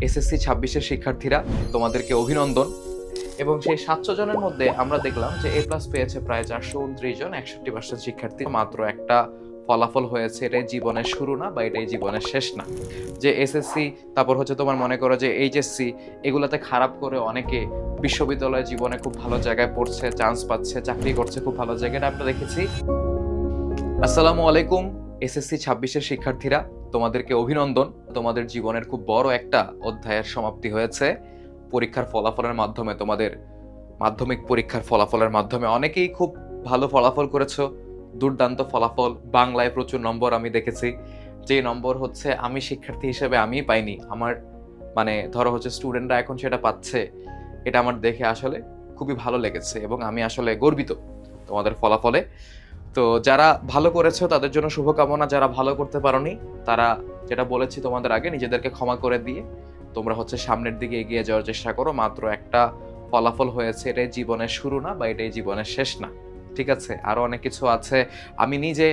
SSC ২৬-এর শিক্ষার্থীরা, তোমাদেরকে অভিনন্দন। এবং সেই ৭০০ জনের মধ্যে আমরা দেখলাম যে এ প্লাস পেয়েছে প্রায় ৪২৯ জন, ৬১% শিক্ষার্থী। মাত্র একটা ফলাফল হয়েছে, এটাই জীবনের শুরু না বা এটাই জীবনের শেষ না। যে এসএসসি, তারপর হচ্ছে তোমার মনে করো যে এইচএসসি, এগুলাতে খারাপ করে অনেকে বিশ্ববিদ্যালয় জীবনে খুব ভালো জায়গায় পড়ছে, চান্স পাচ্ছে, চাকরি করছে খুব ভালো জায়গায়, এটা আমরা দেখেছি। আসসালামু আলাইকুম এসএসসি ২৬-এর শিক্ষার্থীরা, তোমাদেরকে অভিনন্দন। তোমাদের জীবনের খুব বড় একটা অধ্যায়ের সমাপ্তি হয়েছে পরীক্ষার ফলাফলের মাধ্যমে। তোমাদের মাধ্যমিক পরীক্ষার ফলাফলের মাধ্যমে অনেকেই খুব ভালো ফলাফল করেছো, দুর্দান্ত ফলাফল। বাংলায় প্রচুর নম্বর আমি দেখেছি, যে নম্বর হচ্ছে আমি শিক্ষার্থী হিসেবে আমিই পাইনি। আমার মানে ধরো হচ্ছে স্টুডেন্টরা এখন সেটা পাচ্ছে, এটা আমার দেখে আসলে খুবই ভালো লেগেছে এবং আমি আসলে গর্বিত তোমাদের ফলাফলে। তো যারা ভালো করেছো তাদের জন্য শুভকামনা, যারা ভালো করতে পারোনি তারা, যেটা বলেছি তোমাদের আগে, নিজেদেরকে ক্ষমা করে দিয়ে তোমরা হচ্ছে সামনের দিকে এগিয়ে যাওয়ার চেষ্টা করো। মাত্র একটা ফলাফল হয়েছে, এটাই জীবনের শুরু না বা এটাই জীবনের শেষ না, ঠিক আছে? আরো অনেক কিছু আছে। আমি নিজে,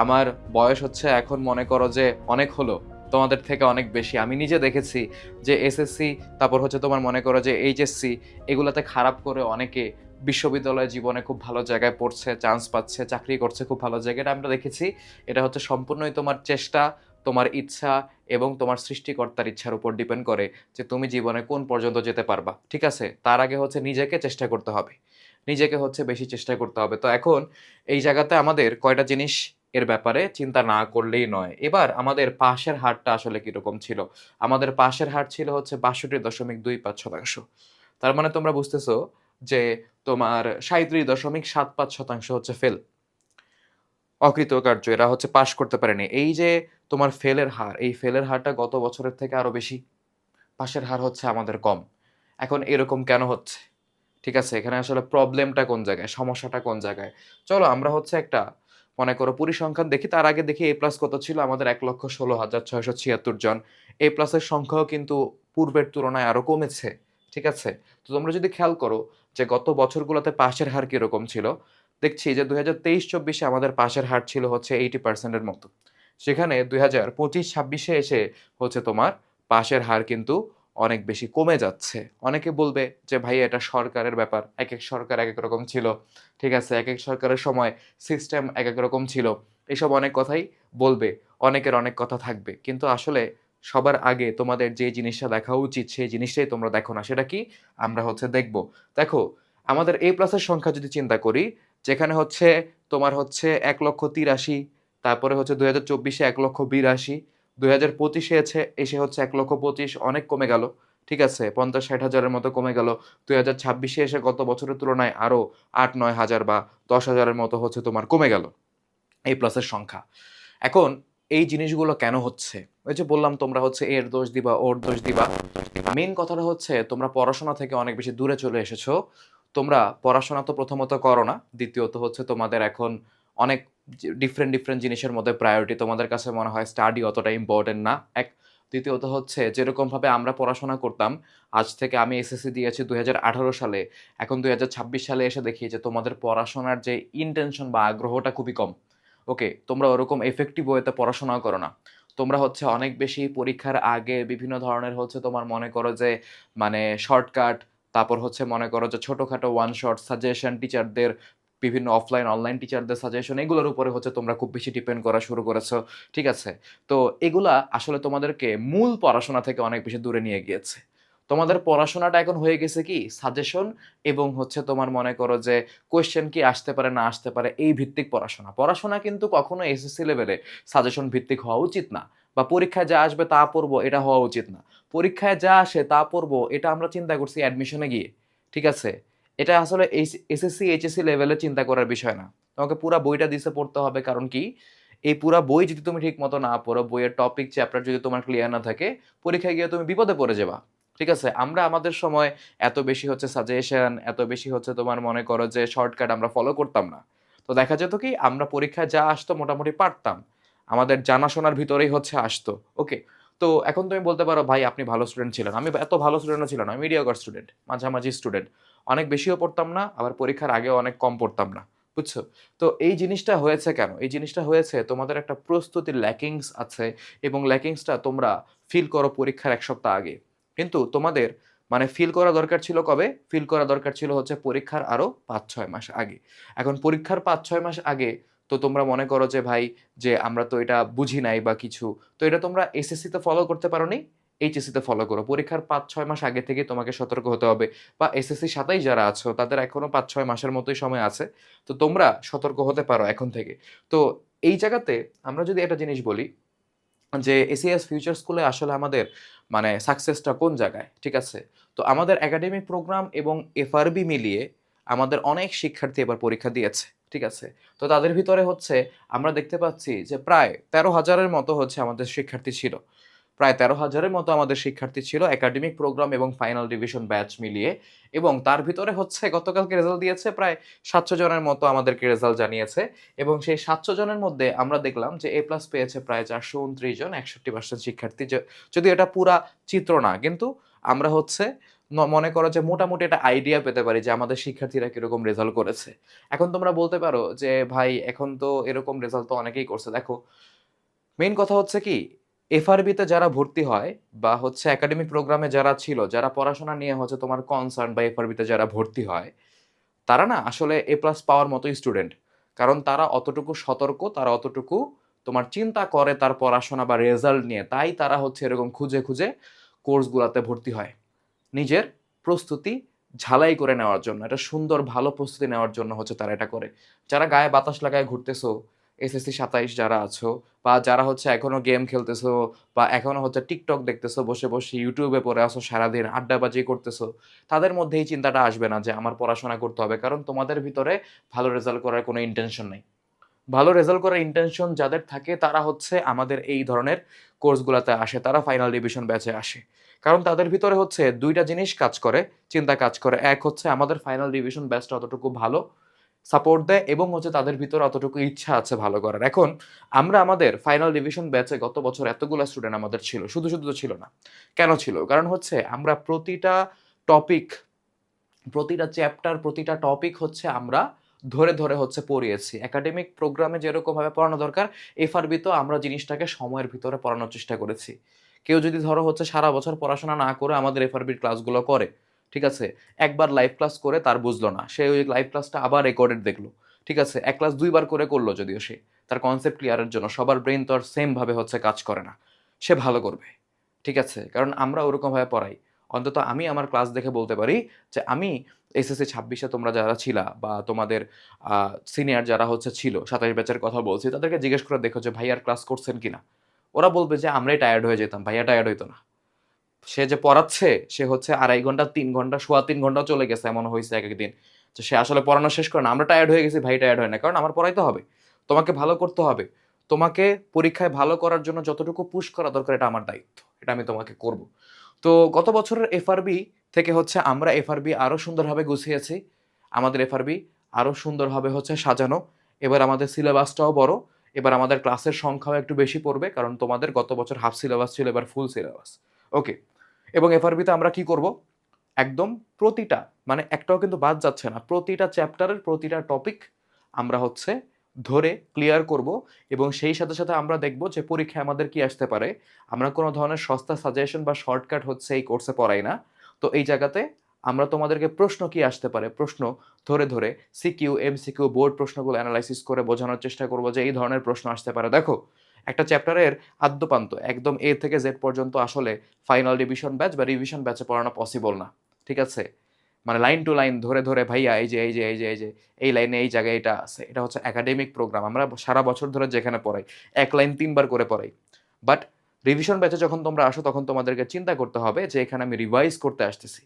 আমার বয়স হচ্ছে এখন মনে করো যে অনেক হলো, তোমাদের থেকে অনেক বেশি। আমি নিজে দেখেছি যে এসএসসি, তারপর হচ্ছে তোমার মনে করো যে এইচএসসি, এগুলাতে খারাপ করে অনেকে বিশ্ববিদ্যালয় জীবনে খুব ভালো জায়গায় পড়ছে, চান্স পাচ্ছে, চাকরি করছে খুব ভালো জায়গায়, এটা আমরা দেখেছি। এটা হচ্ছে সম্পূর্ণই তোমার চেষ্টা, তোমার ইচ্ছা এবং তোমার সৃষ্টিকর্তার ইচ্ছার উপর ডিপেন্ড করে যে তুমি জীবনে কোন পর্যন্ত যেতে পারবা, ঠিক আছে? তার আগে হচ্ছে নিজেকে চেষ্টা করতে হবে, নিজেকে হচ্ছে বেশি চেষ্টা করতে হবে। তো এখন এই জায়গাতে আমাদের কয়টা জিনিস এর ব্যাপারে চিন্তা না করলেই নয়। এবার আমাদের পাশের হারটা আসলে কিরকম ছিল? আমাদের পাশের হার ছিল হচ্ছে ৬২.25%। তার মানে তোমরা বুঝতেছো যে তোমার ৩৭.৭৫% হচ্ছে ফেল, অকৃতকার্য, এরা হচ্ছে পাস করতে পারেনি। এই যে তোমার ফেলের হার, এই ফেলের হারটা গত বছরের থেকে আরো বেশি, পাসের হার হচ্ছে আমাদের কম। এখন এরকম কেন হচ্ছে? ঠিক আছে, এখানে আসলে প্রবলেমটা কোন জায়গায়, সমস্যাটা কোন জায়গায়? চলো আমরা হচ্ছে একটা মনে করো পরিসংখ্যান দেখি। তার আগে দেখি এ প্লাস কত ছিল আমাদের, ১,১৬,৬৭৬ জন। এ প্লাসের সংখ্যাও কিন্তু পূর্বের তুলনায় আরো কমেছে, ঠিক আছে? তো তোমরা যদি খেয়াল করো যে গত বছরগুলোতে পাসের হার কিরকম ছিল, দেখছি যে ২০২৩-২৪-এ আমাদের পাসের হার ছিল হচ্ছে 80% এর মতো। সেখানে ২০২৫-২৬-এ এসে হচ্ছে তোমার পাসের হার কিন্তু অনেক বেশি কমে যাচ্ছে। অনেকে বলবে যে ভাই এটা সরকারের ব্যাপার। একেক সরকার একেক রকম ছিল। ঠিক আছে? একেক সরকারের সময় সিস্টেম একেক রকম ছিল। এসব অনেক কথাই বলবে। অনেকের অনেক কথা থাকবে। কিন্তু আসলে সবার আগে তোমাদের যে জিনিসটা দেখা উচিত সেই জিনিসটাই তোমরা দেখো না। সেটা কি? আমরা হচ্ছে দেখব। দেখো, আমাদের A+ এর সংখ্যা যদি চিন্তা করি, যেখানে হচ্ছে তোমার হচ্ছে ১,৮৩,০০০, তারপরে হচ্ছে ২০২৪-এ ১,৮২,০০০, ২০২৫-এ এসে হচ্ছে ১,২৫,০০০, অনেক কমে গেল। ঠিক আছে? ৫০-৬০ হাজারের মতো কমে গেল। ২০২৬-এ এসে গত বছরের তুলনায় আরো ৮-৯ হাজার বা ১০ হাজারের মতো হচ্ছে তোমার কমে গেল A+ এর সংখ্যা। এখন এই জিনিসগুলো কেন হচ্ছে? ওই যে বললাম তোমরা হচ্ছে এর দোষ দিবা, ওর দোষ দিবা। মেইন কথাটা হচ্ছে তোমরা পড়াশোনা থেকে অনেক বেশি দূরে চলে এসেছো। তোমরা পড়াশোনা তো প্রথমত করো না। দ্বিতীয়ত হচ্ছে তোমাদের এখন অনেক ডিফারেন্ট জিনিসের মধ্যে প্রায়োরিটি। তোমাদের কাছে মনে হয় স্টাডি অতটা ইম্পোর্টেন্ট না। দ্বিতীয়ত হচ্ছে যেরকমভাবে আমরা পড়াশোনা করতাম, আজ থেকে আমি এসএসসি দিয়েছি ২০১৮ সালে। এখন ২০২৬ সালে এসে দেখি যে তোমাদের পড়াশোনার যে ইনটেনশন বা আগ্রহটা খুবই কম। ওকে, তোমরা ওরকম এফেক্টিভ ওয়েতে পড়াশোনাও করো না। তোমরা হচ্ছে অনেক বেশি পরীক্ষার আগে বিভিন্ন ধরনের হচ্ছে তোমার মনে করো যে মানে শর্টকাট, তারপর হচ্ছে মনে করো যে ছোটখাটো ওয়ান শট সাজেশন, টিচারদের বিভিন্ন অফলাইন অনলাইন টিচারদের সাজেশন, এগুলোর উপরে হচ্ছে তোমরা খুব বেশি ডিপেন্ড করা শুরু করেছো। ঠিক আছে? তো এগুলা আসলে তোমাদেরকে মূল পড়াশোনা থেকে অনেক বেশি দূরে নিয়ে গিয়েছে। তোমাদের পড়াশোনাটা এখন হয়ে গেছে কি সাজেশন এবং হচ্ছে তোমার মনে করো যে কোয়েশ্চেন কি আসতে পারে না আসতে পারে এই ভিত্তিক পড়াশোনা। পড়াশোনা কিন্তু কখনো এসএসসি লেভেলে সাজেশন ভিত্তিক হওয়া উচিত না। বা পরীক্ষায় যা আসবে তা পড়বো, এটা হওয়া উচিত না। পরীক্ষায় যা আসে তা পড়বো, এটা আমরা চিন্তা করছি অ্যাডমিশনে গিয়ে। ঠিক আছে? এটা আসলে এসএসসি, এইচএসসি লেভেলে চিন্তা করার বিষয় না। তোমাকে পুরা বইটা দিছে পড়তে হবে। কারণ কি? এই পুরা বই যদি তুমি ঠিক মতো না পড়ো, বইয়ের টপিক চ্যাপ্টার যদি তোমার ক্লিয়ার না থাকে, পরীক্ষায় গিয়ে তুমি বিপদে পড়ে যাবা। ঠিক আছে? আমরা আমাদের সময় এত বেশি হচ্ছে সাজেশন, এত বেশি হচ্ছে তোমার মনে করো যে শর্টকাট আমরা ফলো করতাম না। তো দেখা যেত কি আমরা পরীক্ষায় যা আসতো মোটামুটি পারতাম। আমাদের জানাশোনার ভিতরেই হচ্ছে আসতো। ওকে? তো এখন তুমি বলতে পারো ভাই আপনি ভালো স্টুডেন্ট ছিলেন। আমি এত ভালো স্টুডেন্টও ছিলাম না। আমি মিডিয়াকর স্টুডেন্ট, মাঝামাঝি স্টুডেন্ট। অনেক বেশিও পড়তাম না, আবার পরীক্ষার আগেও অনেক কম পড়তাম না। বুঝছো? তো এই জিনিসটা হয়েছে কেন? এই জিনিসটা হয়েছে তোমাদের একটা প্রস্তুতির ল্যাকিংস আছে এবং ল্যাকিংসটা তোমরা ফিল করো পরীক্ষার ১ সপ্তাহ আগে। কিন্তু তোমাদের মানে ফিল করা দরকার ছিল কবে? ফিল করা দরকার ছিল হচ্ছে পরীক্ষার আরো ৫-৬ মাস আগে। এখন পরীক্ষার ৫-৬ মাস আগে তো তোমরা মনে করো যে ভাই যে আমরা তো এটা বুঝি নাই বা কিছু। তো এটা তোমরা এসএসসি তে ফলো করতে পারোনি, এইচএসসি তে ফলো করো। পরীক্ষার ৫-৬ মাস আগে থেকে তোমাকে সতর্ক হতে হবে বা এসএসসির সাথেই যারা আছো তাদের এখনো ৫-৬ মাসের মতোই সময় আছে। তো তোমরা সতর্ক হতে পারো এখন থেকে। তো এই জায়গাতে আমরা যদি একটা জিনিস বলি যে এসিএস ফিউচার স্কুলে আসলে আমাদের মানে সাকসেসটা কোন জায়গায়, ঠিক আছে? তো আমাদের একাডেমিক প্রোগ্রাম এবং এফআরবি মিলিয়ে আমাদের অনেক শিক্ষার্থী এবার পরীক্ষা দিয়েছে, ঠিক আছে? তো তাদের ভিতরে হচ্ছে আমরা দেখতে পাচ্ছি যে প্রায় ১৩,০০০ এর মতো হচ্ছে আমাদের শিক্ষার্থী ছিল। প্রায় ১৩,০০০ এর মতো আমাদের শিক্ষার্থী ছিল একাডেমিক প্রোগ্রাম এবং ফাইনাল ডিভিশন ব্যাচ মিলিয়ে এবং তার ভিতরে হচ্ছে গতকালকে রেজাল্ট দিয়েছে প্রায় ৭০০ জনের মতো আমাদেরকে রেজাল্ট জানিয়েছে এবং সেই ৭০০ জনের মধ্যে আমরা দেখলাম যে এ প্লাস পেয়েছে প্রায় ৪২৯ জন, ৬১% শিক্ষার্থী। যদিও এটা পুরা চিত্র না, কিন্তু আমরা হচ্ছে মনে করো যে মোটামুটি একটা আইডিয়া পেতে পারি যে আমাদের শিক্ষার্থীরা কিরকম রেজাল্ট করেছে। এখন তোমরা বলতে পারো যে ভাই এখন তো এরকম রেজাল্ট তো অনেকেই করছে। দেখো মেইন কথা হচ্ছে কি, এফআরবিতে যারা ভর্তি হয় বা হচ্ছে একাডেমিক প্রোগ্রামে যারা ছিল, যারা পড়াশোনা নিয়ে হচ্ছে তোমার কনসার্ন বা এফআরবিতে যারা ভর্তি হয়, তারা না আসলে এ প্লাস পাওয়ার মতোই স্টুডেন্ট। কারণ তারা অতটুকু সতর্ক, তারা অতটুকু তোমার চিন্তা করে তার পড়াশোনা বা রেজাল্ট নিয়ে। তাই তারা হচ্ছে এরকম খুঁজে, খুঁজে কোর্সগুলাতে ভর্তি হয়। নিজের প্রস্তুতি ঝালাই করে নেওয়ার জন্য, একটা সুন্দর ভালো প্রস্তুতি নেওয়ার জন্য হচ্ছে তারা এটা করে। যারা গায়ে বাতাস লাগায় ঘুরতেছো, এসএসসি ২৭ যারা আছো বা যারা হচ্ছে এখনো গেম খেলতেছো বা এখনো হচ্ছে টিকটক দেখতেছো, বসে, বসে ইউটিউবে পড়ে আছো সারাদিন আড্ডাবাজি করতেছো, তাদের মধ্যে এই চিন্তাটা আসবে না যে আমার পড়াশোনা করতে হবে। কারণ তোমাদের ভিতরে ভালো রেজাল্ট করার কোনো ইনটেনশন নাই। ভালো রেজাল্ট করার ইনটেনশন যাদের থাকে তারা হচ্ছে আমাদের এই ধরনের কোর্সগুলাতে আসে, তারা ফাইনাল ডিভিশন ব্যাচে আসে। কারণ তাদের ভিতরে হচ্ছে ২ টা জিনিস কাজ করে, চিন্তা কাজ করে। এক হচ্ছে আমাদের ফাইনাল ডিভিশন ব্যাচটা অতটুকু ভালো সাপোর্ট দেয় এবং হচ্ছে তাদের ভিতরে অতটুকু ইচ্ছা আছে ভালো করার। এখন আমরা আমাদের ফাইনাল ডিভিশন ব্যাচে গত বছর এতগুলা স্টুডেন্ট আমাদের ছিল। শুধু, শুধু তো ছিল না। কেন ছিল? কারণ হচ্ছে আমরা প্রতিটা টপিক, প্রতিটা চ্যাপ্টার, প্রতিটা টপিক হচ্ছে আমরা ধরে, ধরে হচ্ছে পড়িয়েছি। একাডেমিক প্রোগ্রামে যেরকমভাবে পড়ানো দরকার, এফআরবিতেও আমরা জিনিসটাকে সময়ের ভিতরে পড়ানোর চেষ্টা করেছি। কেউ যদি ধরো হচ্ছে সারা বছর পড়াশোনা না করে আমাদের এফআরবির ক্লাসগুলো করে, ঠিক আছে? একবার লাইভ ক্লাস করে তার বুঝলো না। সে ওই লাইভ ক্লাসটা আবার রেকর্ডেড দেখলো। ঠিক আছে? এক ক্লাস ২ বার করে করলো যদিও সে। তার কনসেপ্ট ক্লিয়ারের জন্য সবার ব্রেইন তো আর সেম ভাবে হচ্ছে কাজ করে না। সে ভালো করবে। ঠিক আছে? কারণ আমরা ওরকমভাবে পড়াই। অন্তত আমি আমার ক্লাস দেখে বলতে পারি যে আমি এসএসসি ২৬ এ তোমরা যারা ছিলা বা তোমাদের আ সিনিয়র যারা হচ্ছে ছিল ২৭ ব্যাচের কথা বলছি, তাদেরকে জিজ্ঞেস করে দেখো যে ভাইয়ার ক্লাস করছেন কিনা? ওরা বলবে যে আমরাই টায়ার্ড হয়ে যেতাম। ভাইয়া টায়ার্ড হইতো না। সে যে পড়াচ্ছে সে হচ্ছে ২.৫ ঘন্টা ৩ ঘন্টা সোয়া ৩ ঘন্টাও চলে গেছে এমনও হইছে একেক দিন। যে সে আসলে পড়ানো শেষ করে না। আমরা টায়ার্ড হয়ে গেছি, ভাই টায়ার্ড হয় না। কারণ আমার পড়াইতে হবে। তোমাকে ভালো করতে হবে। তোমাকে পরীক্ষায় ভালো করার জন্য যতটুকু পুশ করা দরকার এটা আমার দায়িত্ব। এটা আমি তোমাকে করব। তো গত বছরের এফআরবি থেকে হচ্ছে আমরা এফআরবি আরো সুন্দরভাবে গুছিয়েছি। আমাদের এফআরবি আরো সুন্দরভাবে হচ্ছে সাজানো। এবার আমাদের সিলেবাসটাও বড়। এবার আমাদের ক্লাসের সংখ্যাও একটু বেশি পড়বে। কারণ তোমাদের গত বছর হাফ সিলেবাস ছিল, এবার ফুল সিলেবাস। ওকে। এবং এফআরবিতে আমরা কি করব? একদম প্রতিটা মানে একটাও কিন্তু বাদ যাচ্ছে না। প্রতিটা চ্যাপ্টারের প্রতিটা টপিক আমরা হচ্ছে ধরে ক্লিয়ার করব এবং সেই সাথে, সাথে আমরা দেখব যে পরীক্ষায় আমাদের কি আসতে পারে। আমরা কোন ধরনের সস্তা সাজেশন বা শর্টকাট হচ্ছে এই কোর্সে পড়াই না। তো এই জায়গাতে আমরা তোমাদেরকে প্রশ্ন কি আসতে পারে, প্রশ্ন ধরে, ধরে সিকিউ, এমসিকিউ বোর্ড প্রশ্নগুলো এনালাইসিস করে বোঝানোর চেষ্টা করব যে এই ধরনের প্রশ্ন আসতে পারে। দেখো, একটা চ্যাপ্টারের আদ্যোপান্ত একদম A থেকে Z পর্যন্ত আসলে ফাইনাল ডিভিশন ব্যাচ বা রিভিশন ব্যাচে পড়ানো পসিবল না। ঠিক আছে? মানে লাইন টু লাইন ধরে, ধরে ভাইয়া এই লাইনে এই জায়গায় এটা আছে। এটা হচ্ছে একাডেমিক প্রোগ্রাম। আমরা সারা বছর ধরে যেখানে পড়াই, ১ লাইন ৩ বার করে পড়াই। বাট রিভিশন ব্যাচে যখন তোমরা আসো তখন তোমাদেরকে চিন্তা করতে হবে যে এখানে আমি রিভাইজ করতে আসতেছি।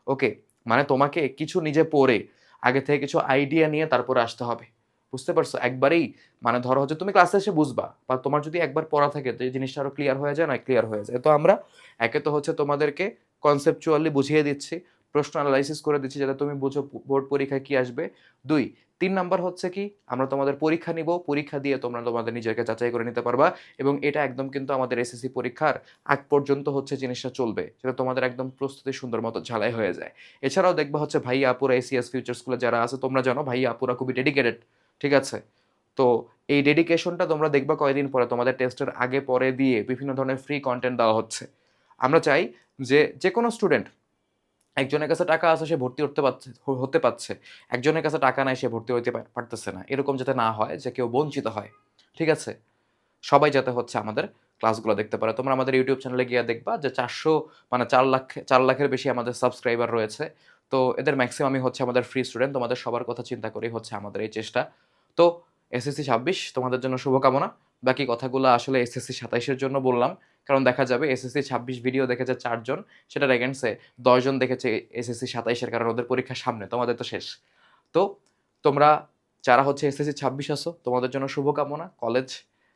ওকে? মানে তোমাকে কিছু নিজে পড়ে আগে থেকে কিছু আইডিয়া নিয়ে তারপরে আসতে হবে। বুঝতে পারছো? একবারেই মানে ধরো হচ্ছে তুমি ক্লাসে এসে বুঝবা বা তোমার যদি একবার পড়া থাকে তো এই জিনিসটা আরো ক্লিয়ার হয়ে যায় না? ক্লিয়ার হয়ে যায়। তো আমরা একে তো হচ্ছে তোমাদেরকে কনসেপচুয়ালি বুঝিয়ে দিচ্ছি, প্রশ্ন এনালাইসিস করে দিচ্ছি যাতে তুমি বুঝো বোর্ড পরীক্ষায় কি আসবে। ২, ৩ নাম্বার হচ্ছে কি আমরা তোমাদের পরীক্ষা নিব। পরীক্ষা দিয়ে তোমরা তোমাদের নিজেকে যাচাই করে নিতে পারবা এবং এটা একদম কিন্তু আমাদের এসএসসি পরীক্ষার আগ পর্যন্ত হচ্ছে জিনিসটা চলবে। যেটা তোমাদের একদম প্রস্তুতি সুন্দর মতো ঝালাই হয়ে যায়। এছাড়াও দেখবা হচ্ছে ভাইয়া আপুরা এসিএস ফিউচার স্কুলে যারা আছে তোমরা জানো ভাইয়া আপুরা খুবই ডেডিকেটেড। ঠিক আছে? তো এই ডেডিকেশনটা তোমরা দেখবা কয়েকদিন পরে তোমাদের টেস্টের আগে পরে দিয়ে বিভিন্ন ধরনের ফ্রি কনটেন্ট দেওয়া হচ্ছে। আমরা চাই যে যেকোনো স্টুডেন্ট একজনের কাছে টাকা আছে সে ভর্তি হতে পারছে। একজনের কাছে টাকা নাই সে ভর্তি হইতে পারতেছে না। এরকম যাতে না হয় যে কেউ বঞ্চিত হয়। ঠিক আছে? সবাই যাতে হচ্ছে আমাদের ক্লাসগুলো দেখতে পারে। তোমরা আমাদের YouTube চ্যানেলে গিয়ে দেখবা যে ৪০০ মানে ৪ লাখের বেশি আমাদের সাবস্ক্রাইবার রয়েছে। তো এদের মেক্সিমামই হচ্ছে আমাদের ফ্রি স্টুডেন্ট। তোমাদের সবার কথা চিন্তা করেই হচ্ছে আমাদের এই চেষ্টা। তো এসএসসি ২৬ তোমাদের জন্য শুভকামনা। বাকি কথাগুলো আসলে এসএসসি ২৭ এর জন্য বললাম। কারণ দেখা যাবে এসএসসি ২৬ ভিডিও দেখেছে ৪ জন, সেটার এগেইনস্টে ১০ জন দেখেছে এসএসসি ২৭ এর, কারণ ওদের পরীক্ষা সামনে, তোমাদের তো শেষ। তো তোমরা যারা হচ্ছে এসএসসি ২৬ আছো তোমাদের জন্য শুভকামনা। কলেজ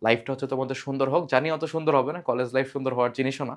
লাইফটা হচ্ছে তোমাদের সুন্দর হোক। জানি অত সুন্দর হবে না, কলেজ লাইফ সুন্দর হওয়ার জিনিসও না।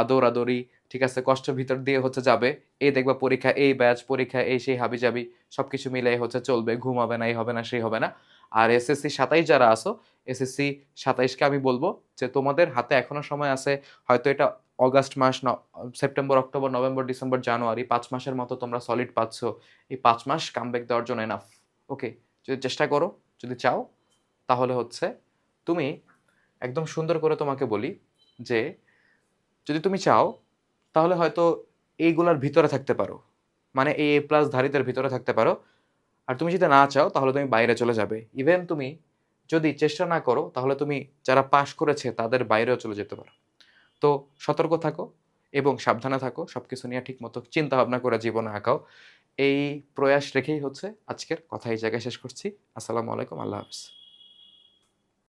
আদৌড়াদৌড়ি, ঠিক আছে, কষ্টের ভিতর দিয়ে হচ্ছে যাবে। এই দেখবা পরীক্ষা, এই ব্যাচ, পরীক্ষা এই সেই হাবিজাবি সবকিছু মিলাই হচ্ছে চলবে। ঘুম হবে না, এই হবে না, সেই হবে না। আর এসএসসি ২৭ যারা আছো, এসএসসি ২৭ কে আমি বলব যে তোমাদের হাতে এখনো সময় আছে। হয়তো এটা অগাস্ট মাস, সেপ্টেম্বর, অক্টোবর, নভেম্বর, ডিসেম্বর, জানুয়ারি ৫ মাসের মতো তোমরা সলিড পাচ্ছ। এই ৫ মাস কামব্যাক দেওয়ার জন্য এনাফ। ওকে? যদি চেষ্টা করো, যদি চাও, তাহলে হচ্ছে তুমি একদম সুন্দর করে তোমাকে বলি যে যদি তুমি চাও তাহলে হয়তো এইগুলার ভিতরে থাকতে পারো। মানে এই এ প্লাস ধারীদের ভিতরে থাকতে পারো। আর তুমি যদি না চাও তাহলে তুমি বাইরে চলে যাবে। ইভেন তুমি যদি চেষ্টা না করো তাহলে তুমি যারা পাস করেছে তাদের বাইরেও চলে যেতে পারো। তো সতর্ক থাকো এবং সাবধানে থাকো। সবকিছু নিয়ে ঠিকমতো চিন্তা ভাবনা করে জীবনে আগাও। এই প্রয়াস রেখেই হচ্ছে আজকের কথা এই জায়গায় শেষ করছি। আসসালামু আলাইকুম। আল্লাহ হাফেজ।